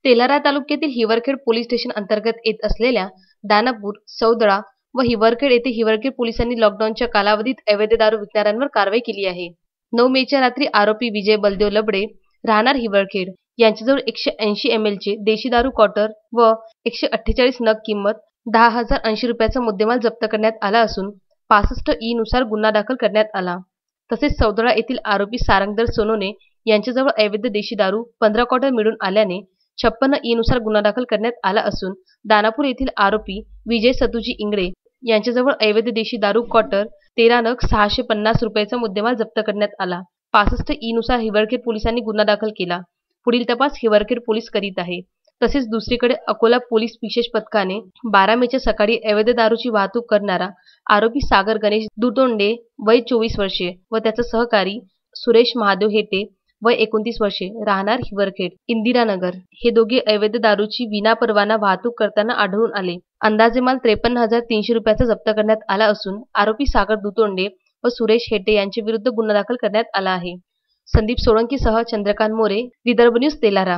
तेलारा तालुक्यातील Hiwarkhed police station अंतर्गत येत असलेल्या दानापूर, सौदळा व हिवरखेड येथे हिवरखेड पोलिसांनी लॉकडाऊनच्या कालावधीत अवैध दारू विकणाऱ्यांवर कारवाई केली आहे. 9 मेच्या रात्री आरोपी विजय बलदेव लबडे राहणार हिवरखेड यांच्याजवळ 180 ml चे देशी दारू क्वार्टर व 148 नग किंमत 10,080 रुपयाचा मुद्देमाल जप्त करण्यात आला असून 65 ई नुसार गुन्हा दाखल करण्यात आला. तसेच सौदळा येथील आरोपी सारंगधर सोनोने यांच्याजवळ अवैध देशी दारू 15 क्वार्टर मिळून आल्याने 56 ई नुसार गुन्हा दाखल करण्यात आला असून दानापूर येथील आरोपी विजय सतुजी इंगळे यांच्याजवळ अवैध देशी दारू क्वार्टर 13 नग 650 रुपयाचा मुद्देमाल जप्त करण्यात आला. 65 ई नुसार हिवरखेड पोलिसांनी गुन्हा दाखल केला. पुढील तपास हिवरखेड पोलीस करीत आहे. तसेच दुसरीकडे अकोला पोलीस विशेष पथकाने 12 मेच्या सकाळी अवैध दारूची वाहतूक करणारा आरोपी सागर गणेश दुतोंडे वय 24 वर्षे व त्याचा सहकारी सुरेश महादेव हेटे वय 29 वर्षे राहणार हिवरखेड इंदिरानगर हे दोघे अवैध दारूची विनापरवाना वाहतूक करताना आढळून आले. अंदाजे माल 53,300 रुपयाचा जप्त करण्यात आला असून आरोपी सागर दुतोंडे व सुरेश हेटे यांच्या विरुद्ध गुन्हा दाखल करण्यात आला आहे. संदीप सोळंकीसह चंद्रकांत मोरे, विदर्भ न्यूज, तेलारा.